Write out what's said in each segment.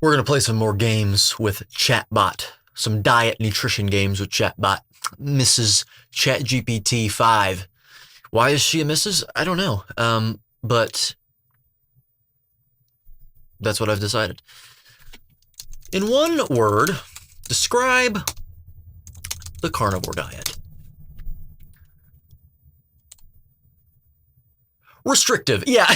We're going to play some more games with Chatbot. Some diet nutrition games with Chatbot. Mrs. ChatGPT 5. Why is she a Mrs.? I don't know. But that's what I've decided. In one word, describe the carnivore diet. Restrictive. Yeah.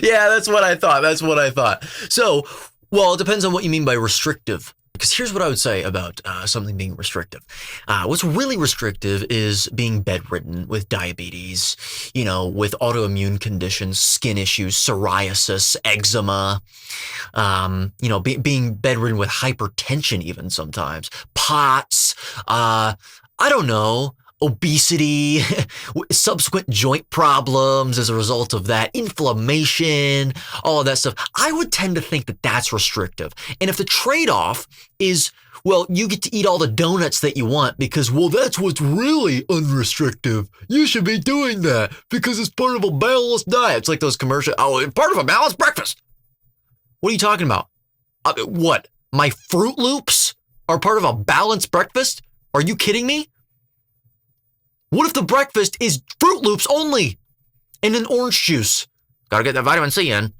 Yeah, that's what I thought. So, well, it depends on what you mean by restrictive. Because here's what I would say about something being restrictive. What's really restrictive is being bedridden with diabetes, with autoimmune conditions, skin issues, psoriasis, eczema, being bedridden with hypertension even sometimes, POTS, I don't know, obesity, subsequent joint problems as a result of that, inflammation, all of that stuff. I would tend to think that that's restrictive. And if the trade-off is, well, you get to eat all the donuts that you want because, well, that's what's really unrestrictive. You should be doing that because it's part of a balanced diet. It's like those commercials. Oh, it's part of a balanced breakfast. What are you talking about? What? My Fruit Loops are part of a balanced breakfast? Are you kidding me? What if the breakfast is Fruit Loops only and an orange juice? Gotta get that vitamin C in.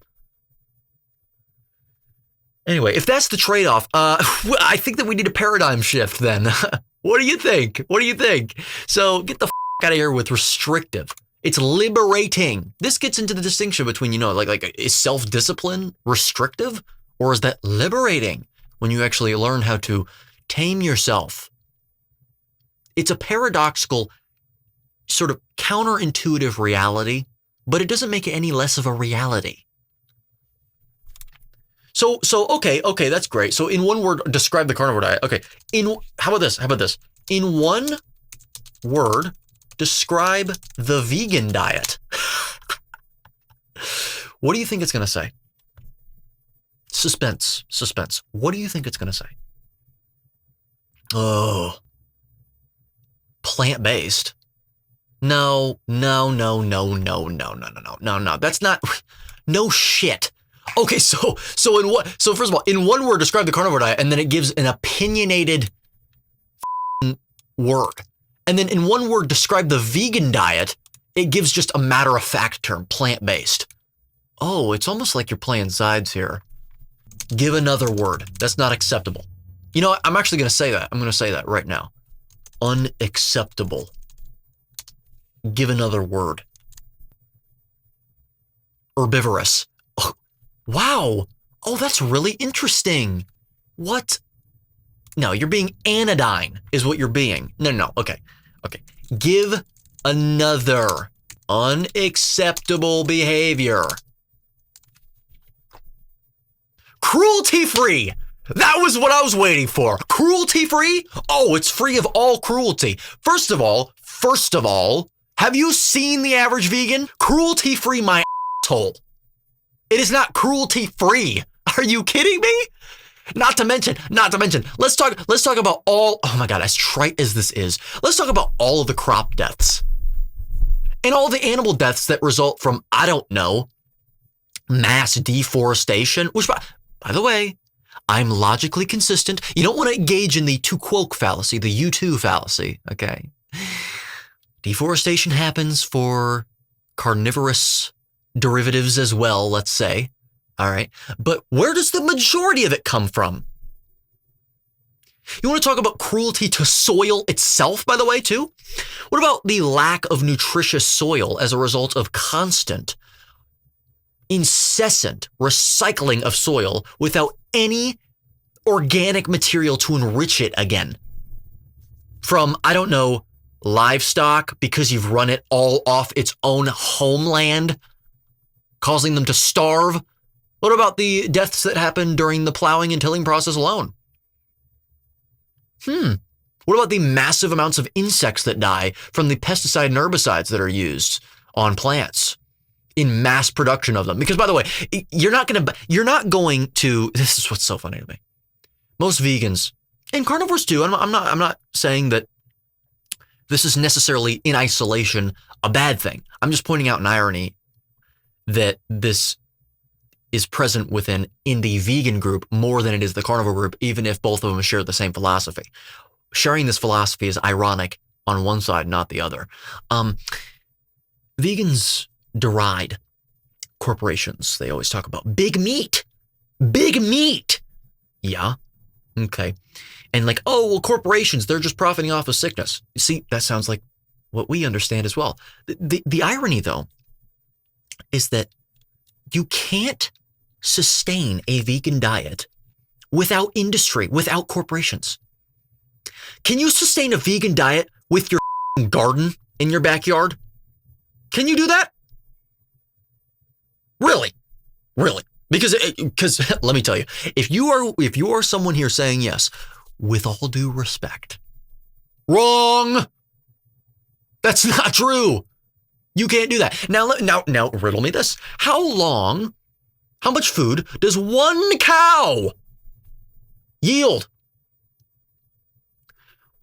Anyway, if that's the trade-off, I think that we need a paradigm shift then. What do you think? So get the out of here with restrictive. It's liberating. This gets into the distinction between, is self-discipline restrictive or is that liberating when you actually learn how to tame yourself? It's a paradoxical sort of counterintuitive reality, but it doesn't make it any less of a reality. So okay, that's great. So in one word, describe the carnivore diet. Okay, how about this? In one word, describe the vegan diet. What do you think it's going to say? Suspense. What do you think it's going to say? Oh, plant-based. No. That's not, no shit. Okay, so first of all, in one word, describe the carnivore diet, and then it gives an opinionated word. And then in one word, describe the vegan diet, it gives just a matter-of-fact term, plant-based. Oh, it's almost like you're playing sides here. Give another word. That's not acceptable. You know what? I'm actually going to say that. I'm going to say that right now. Unacceptable. Give another word. Herbivorous. Oh, wow. Oh, that's really interesting. What? No, you're being anodyne is what you're being. No. Okay. Give another unacceptable behavior. Cruelty-free. That was what I was waiting for. Cruelty-free? Oh, it's free of all cruelty. First of all, have you seen the average vegan? Cruelty-free my asshole. It is not cruelty-free. Are you kidding me? Not to mention, let's talk about all, oh my God, as trite as this is, let's talk about all of the crop deaths and all the animal deaths that result from, I don't know, mass deforestation, which, by the way, I'm logically consistent. You don't want to engage in the tu quoque fallacy, the you too fallacy, okay? Deforestation happens for carnivorous derivatives as well, let's say. All right. But where does the majority of it come from? You want to talk about cruelty to soil itself, by the way, too? What about the lack of nutritious soil as a result of constant, incessant recycling of soil without any organic material to enrich it again? From, I don't know, livestock because you've run it all off its own homeland, causing them to starve. What about the deaths that happen during the plowing and tilling process alone? What about the massive amounts of insects that die from the pesticide and herbicides that are used on plants in mass production of them? Because, by the way, you're not going to, this is what's so funny to me. Most vegans and carnivores too. I'm not saying that this is necessarily in isolation a bad thing. I'm just pointing out an irony that this is present in the vegan group more than it is the carnivore group, even if both of them share the same philosophy. Sharing this philosophy is ironic on one side, not the other. Vegans deride corporations. They always talk about big meat. Big meat. Yeah. Okay. And like, oh, well, corporations, they're just profiting off of sickness. See, that sounds like what we understand as well. The irony, though, is that you can't sustain a vegan diet without industry, without corporations. Can you sustain a vegan diet with your garden in your backyard? Can you do that? Really? Because let me tell you, if you are someone here saying yes, with all due respect, wrong. That's not true. You can't do that. Now, riddle me this. How much food does one cow yield?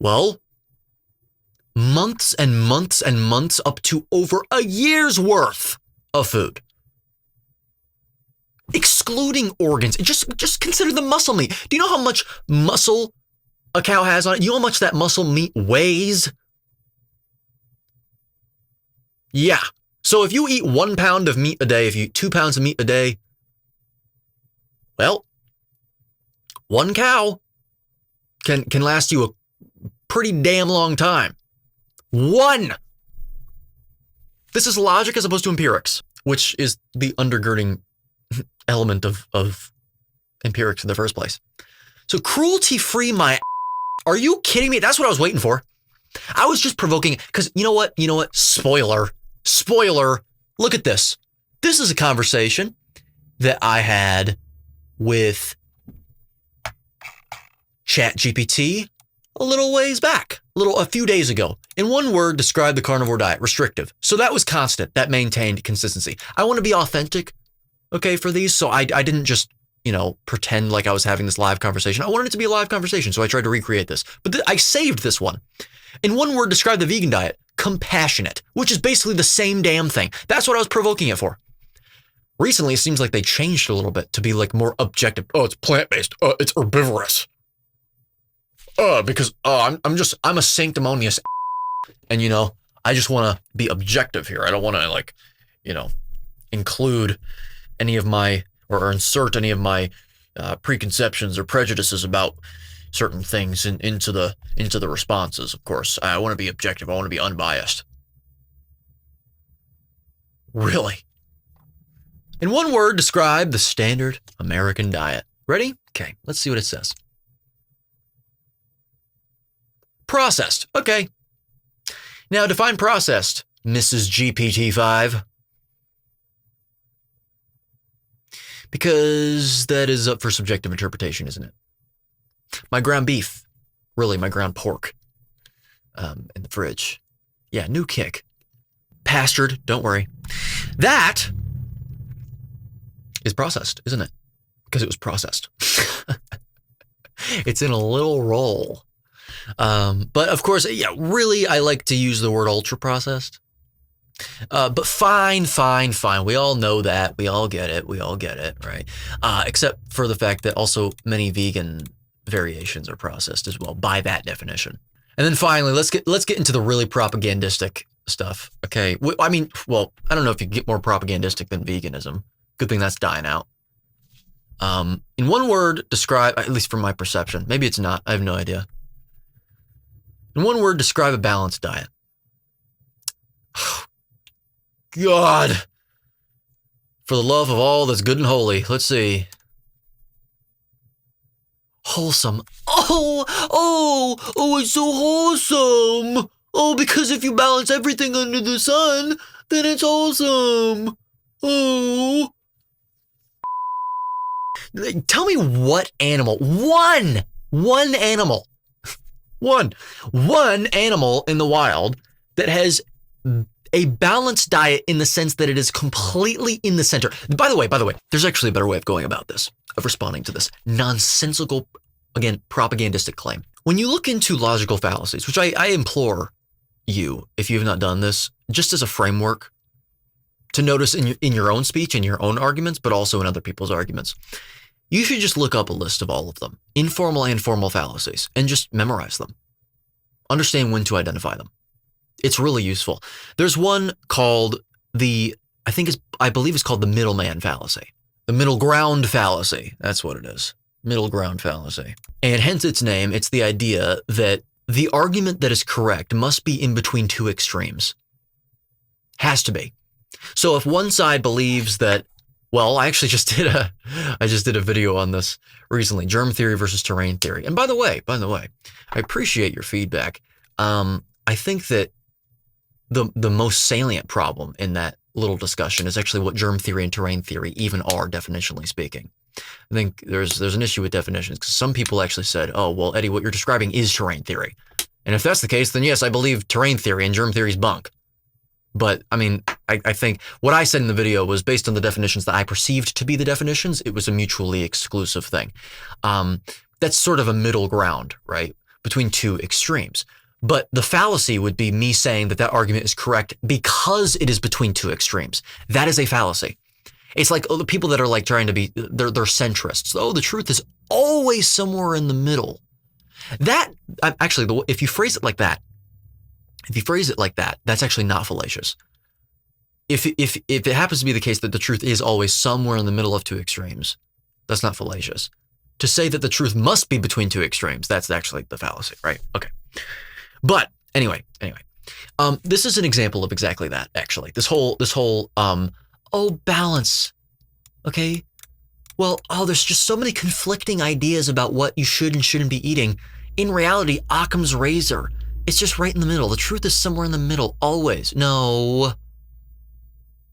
Well, months and months and months, up to over a year's worth of food. Excluding organs. Just consider the muscle meat. Do you know how much muscle a cow has on it? You know how much that muscle meat weighs? Yeah. So if you eat 1 pound of meat a day, if you eat 2 pounds of meat a day, well, one cow can last you a pretty damn long time. One. This is logic as opposed to empirics, which is the undergirding element of empirics in the first place. So cruelty-free my... Are you kidding me? That's what I was waiting for. I was just provoking, because you know what? Spoiler. Look at this. This is a conversation that I had with ChatGPT a little ways back, a few days ago. In one word, describe the carnivore diet: restrictive. So that was constant. That maintained consistency. I want to be authentic, okay, for these. So I didn't just, pretend like I was having this live conversation. I wanted it to be a live conversation, so I tried to recreate this. But I saved this one. In one word, describe the vegan diet: compassionate, which is basically the same damn thing. That's what I was provoking it for. Recently, it seems like they changed a little bit to be like more objective. Oh, it's plant-based. It's herbivorous. Because I'm a sanctimonious, and I just want to be objective here. I don't want to include any of my or insert any of my preconceptions or prejudices about certain things into the responses. Of course, I want to be objective. I want to be unbiased. Really? In one word, describe the standard American diet. Ready? Okay, let's see what it says. Processed. Okay. Now define processed, Mrs. GPT-5. Because that is up for subjective interpretation, isn't it? My ground beef, really my ground pork, in the fridge. Yeah, new kick. Pastured, don't worry. That is processed, isn't it? Because it was processed. It's in a little roll. But of course, yeah, really, I like to use the word ultra processed. But fine. We all know that. We all get it, right? Except for the fact that also many vegan variations are processed as well by that definition. And then finally, let's get into the really propagandistic stuff. Okay. I don't know if you can get more propagandistic than veganism. Good thing that's dying out. In one word, describe, at least from my perception, maybe it's not, I have no idea. In one word, describe a balanced diet. God, for the love of all that's good and holy, let's see. Wholesome. Oh, it's so wholesome. Oh, because if you balance everything under the sun, then it's wholesome. Oh. Tell me what animal, one animal in the wild that has a balanced diet in the sense that it is completely in the center. By the way, there's actually a better way of going about this, of responding to this nonsensical, again, propagandistic claim. When you look into logical fallacies, which I implore you, if you have not done this, just as a framework to notice in your own speech, in your own arguments, but also in other people's arguments. You should just look up a list of all of them, informal and formal fallacies, and just memorize them. Understand when to identify them. It's really useful. There's one called I believe it's called the middleman fallacy. The middle ground fallacy. That's what it is. Middle ground fallacy. And hence its name, it's the idea that the argument that is correct must be in between two extremes. Has to be. So if one side believes that, well, I actually just did a video on this recently, germ theory versus terrain theory. And by the way, I appreciate your feedback. I think that the most salient problem in that little discussion is actually what germ theory and terrain theory even are, definitionally speaking. I think there's an issue with definitions because some people actually said, oh, well, Eddie, what you're describing is terrain theory. And if that's the case, then yes, I believe terrain theory and germ theory is bunk. But I mean, I think what I said in the video was based on the definitions that I perceived to be the definitions. It was a mutually exclusive thing. That's sort of a middle ground, right, between two extremes. But the fallacy would be me saying that argument is correct because it is between two extremes. That is a fallacy. It's like the people that are like trying to be, they're centrists. Oh, the truth is always somewhere in the middle. That actually, if you phrase it like that, that's actually not fallacious. If it happens to be the case that the truth is always somewhere in the middle of two extremes, that's not fallacious. To say that the truth must be between two extremes, that's actually the fallacy, right? Okay. But anyway, this is an example of exactly that, actually. This whole balance. Okay. Well, there's just so many conflicting ideas about what you should and shouldn't be eating. In reality, Occam's razor, it's just right in the middle. The truth is somewhere in the middle, always. No,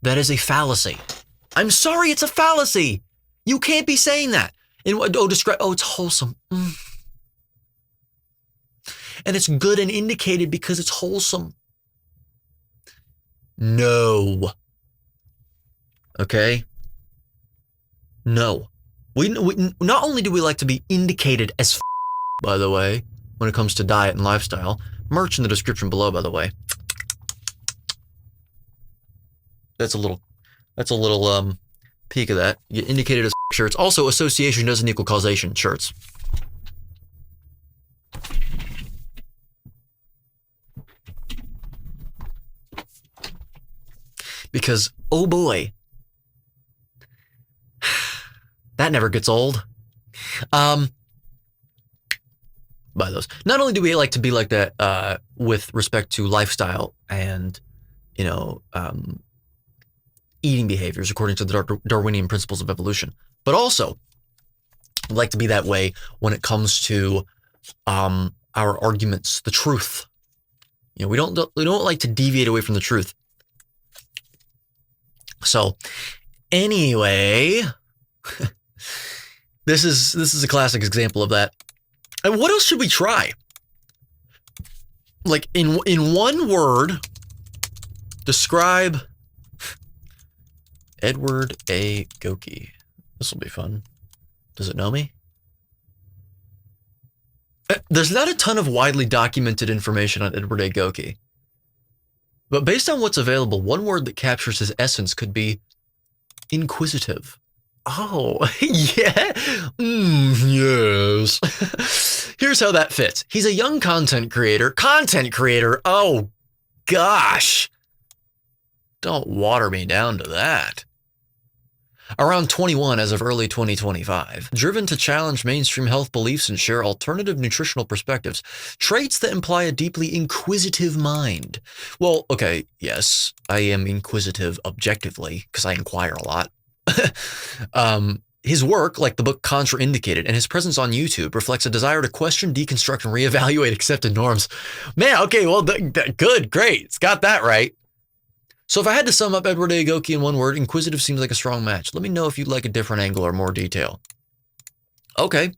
that is a fallacy. I'm sorry, it's a fallacy. You can't be saying that. It's wholesome. And it's good and indicated because it's wholesome. No. Okay? No. We not only do we like to be indicated as by the way, when it comes to diet and lifestyle, merch in the description below, by the way. That's a little peek of that. You get indicated as shirts. Also, association doesn't equal causation shirts. Because, oh boy, that never gets old. By those. Not only do we like to be like that with respect to lifestyle and, eating behaviors according to the Darwinian principles of evolution, but also we like to be that way when it comes to our arguments, the truth. We don't like to deviate away from the truth. So, anyway, this is a classic example of that. And what else should we try? Like in one word, describe Edward A. Goki. This will be fun. Does it know me? There's not a ton of widely documented information on Edward A. Goki. But based on what's available, one word that captures his essence could be inquisitive. Oh, yeah. Yes. Here's how that fits. He's a young content creator. Oh, gosh. Don't water me down to that. Around 21 as of early 2025, driven to challenge mainstream health beliefs and share alternative nutritional perspectives, traits that imply a deeply inquisitive mind. Well, okay, yes, I am inquisitive objectively because I inquire a lot. His work, like the book Contrainidicated, and his presence on YouTube reflects a desire to question, deconstruct, and reevaluate accepted norms. Man, okay, well, good, great. It's got that right. So if I had to sum up Edward A. Goki in one word, inquisitive seems like a strong match. Let me know if you'd like a different angle or more detail. Okay.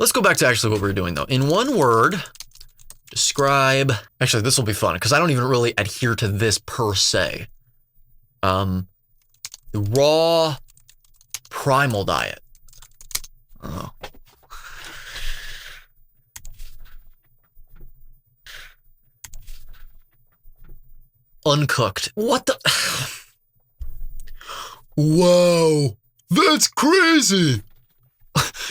Let's go back to actually what we were doing, though. In one word, describe... Actually, this will be fun, because I don't even really adhere to this per se. The raw primal diet. Oh. Uncooked. What the... Wow, that's crazy.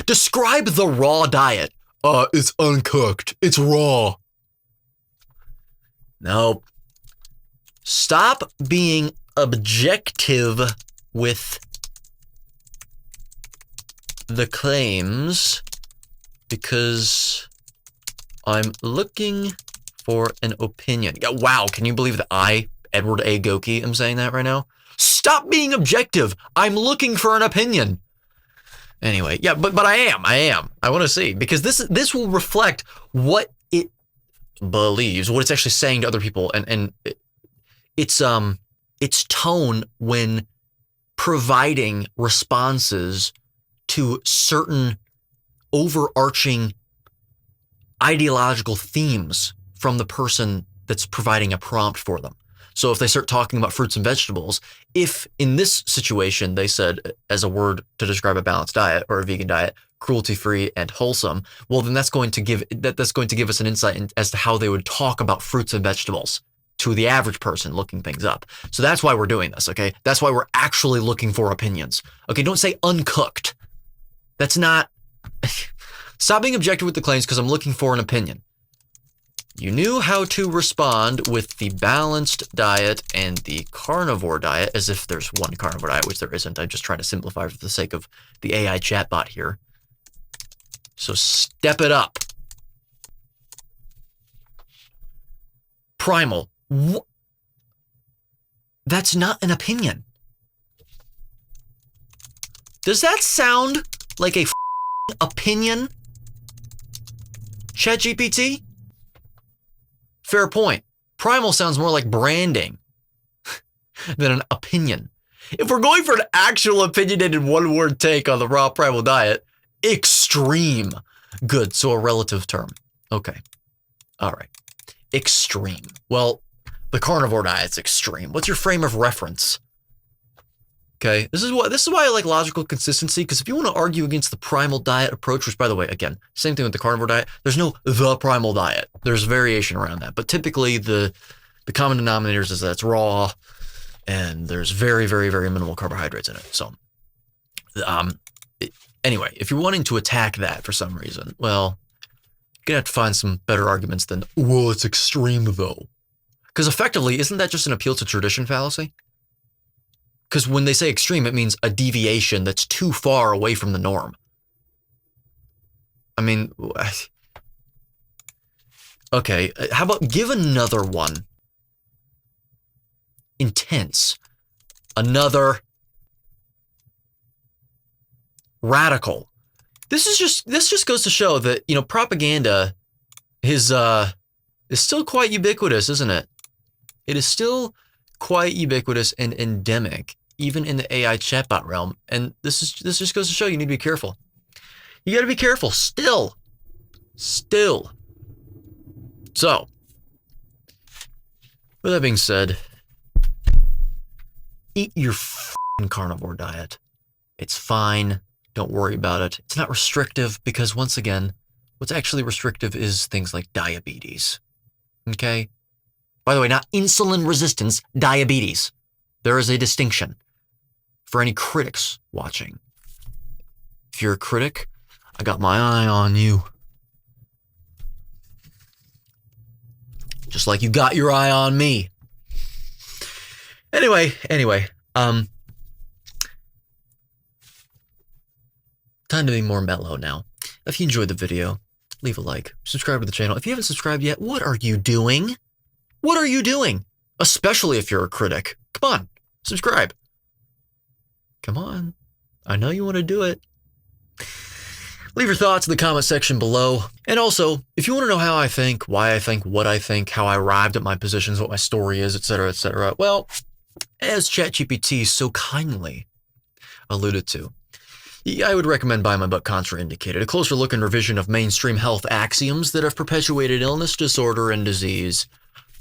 Describe the raw diet. It's uncooked. It's raw. Nope. Stop being objective with the claims because I'm looking for an opinion. Wow, can you believe that I, Edward A. Goki, am saying that right now? Stop being objective. I'm looking for an opinion. Anyway, yeah, but I am. I want to see, because this will reflect what it believes, what it's actually saying to other people, and its tone when providing responses to certain overarching ideological themes from the person that's providing a prompt for them. So if they start talking about fruits and vegetables, if in this situation they said as a word to describe a balanced diet or a vegan diet, cruelty-free and wholesome, well, then that's going to give us an insight as to how they would talk about fruits and vegetables to the average person looking things up. So that's why we're doing this, okay? That's why we're actually looking for opinions. Okay, don't say uncooked. That's not... Stop being objective with the claims because I'm looking for an opinion. You knew how to respond with the balanced diet and the carnivore diet, as if there's one carnivore diet, which there isn't. I'm just trying to simplify for the sake of the AI chatbot here. So step it up. Primal. That's not an opinion. Does that sound like a opinion? ChatGPT? Fair point. Primal sounds more like branding than an opinion. If we're going for an actual opinionated one-word take on the raw primal diet, extreme. Good, so a relative term. Okay. All right. Extreme. Well, the carnivore diet's extreme. What's your frame of reference? Okay, this is why I like logical consistency, because if you want to argue against the primal diet approach, which, by the way, again, same thing with the carnivore diet, there's no the primal diet. There's variation around that, but typically the common denominators is that it's raw and there's very, very, very minimal carbohydrates in it. So anyway, if you're wanting to attack that for some reason, well, you're gonna have to find some better arguments than, well, it's extreme though. Because effectively, isn't that just an appeal to tradition fallacy? Because when they say extreme, it means a deviation that's too far away from the norm. I mean, okay, how about give another one? Intense. Another radical. This just goes to show that, you know, propaganda is still quite ubiquitous, isn't it? It is still quite ubiquitous and endemic, even in the AI chatbot realm. And this just goes to show you need to be careful. You got to be careful. Still. So, with that being said, eat your carnivore diet. It's fine. Don't worry about it. It's not restrictive because, once again, what's actually restrictive is things like diabetes. Okay? By the way, not insulin resistance, diabetes. There is a distinction for any critics watching. If you're a critic, I got my eye on you. Just like you got your eye on me. Anyway, time to be more mellow now. If you enjoyed the video, leave a like, subscribe to the channel. If you haven't subscribed yet, what are you doing? What are you doing? Especially if you're a critic. Come on, subscribe. Come on. I know you want to do it. Leave your thoughts in the comment section below. And also, if you want to know how I think, why I think, what I think, how I arrived at my positions, what my story is, etc., well, as ChatGPT so kindly alluded to, I would recommend buying my book, Contrainidicated, a closer look and revision of mainstream health axioms that have perpetuated illness, disorder, and disease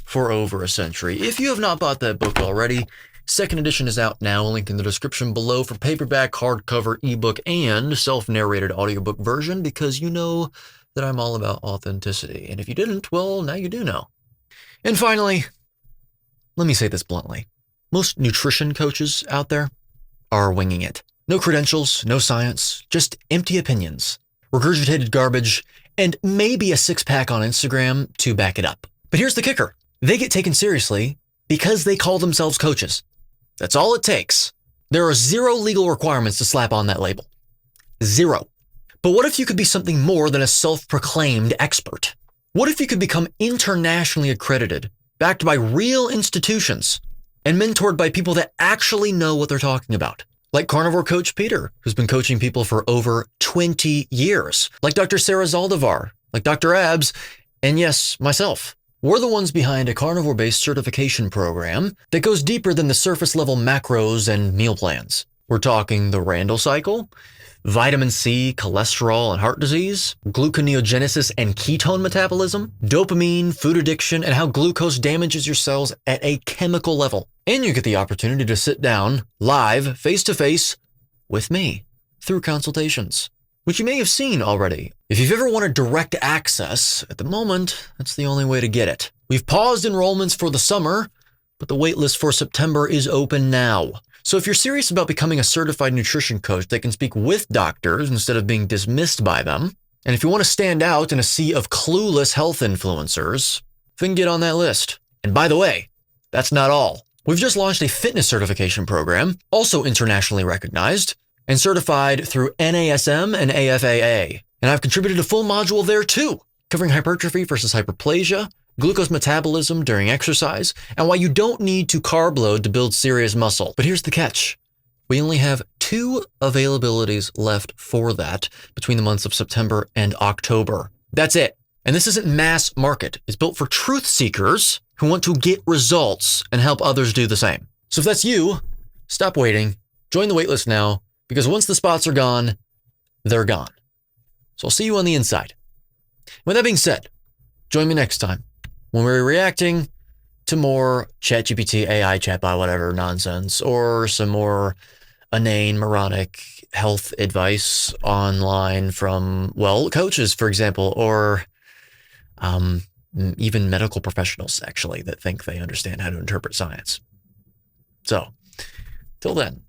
for over a century. If you have not bought that book already, second edition is out now, link in the description below for paperback, hardcover, ebook, and self-narrated audiobook version, because you know that I'm all about authenticity. And if you didn't, well, now you do know. And finally, let me say this bluntly. Most nutrition coaches out there are winging it. No credentials, no science, just empty opinions, regurgitated garbage, and maybe a six-pack on Instagram to back it up. But here's the kicker. They get taken seriously because they call themselves coaches. That's all it takes. There are zero legal requirements to slap on that label. Zero. But what if you could be something more than a self-proclaimed expert? What if you could become internationally accredited, backed by real institutions, and mentored by people that actually know what they're talking about? Like carnivore coach Peter, who's been coaching people for over 20 years. Like Dr. Sarah Zaldivar, like Dr. Abs, and yes, myself. We're the ones behind a carnivore-based certification program that goes deeper than the surface-level macros and meal plans. We're talking the Randall cycle, vitamin C, cholesterol and heart disease, gluconeogenesis and ketone metabolism, dopamine, food addiction, and how glucose damages your cells at a chemical level. And you get the opportunity to sit down, live, face-to-face, with me, through consultations, which you may have seen already. If you've ever wanted direct access, at the moment, that's the only way to get it. We've paused enrollments for the summer, but the waitlist for September is open now. So if you're serious about becoming a certified nutrition coach that can speak with doctors instead of being dismissed by them, and if you want to stand out in a sea of clueless health influencers, then get on that list. And by the way, that's not all. We've just launched a fitness certification program, also internationally recognized, and certified through NASM and AFAA. And I've contributed a full module there too, covering hypertrophy versus hyperplasia, glucose metabolism during exercise, and why you don't need to carb load to build serious muscle. But here's the catch. We only have 2 availabilities left for that between the months of September and October. That's it. And this isn't mass market. It's built for truth seekers who want to get results and help others do the same. So if that's you, stop waiting. Join the waitlist now, because once the spots are gone, they're gone. So I'll see you on the inside. With that being said, join me next time when we're reacting to more ChatGPT, AI, chatbot, whatever nonsense, or some more inane, moronic health advice online from, well, coaches, for example, or even medical professionals, actually, that think they understand how to interpret science. So, till then.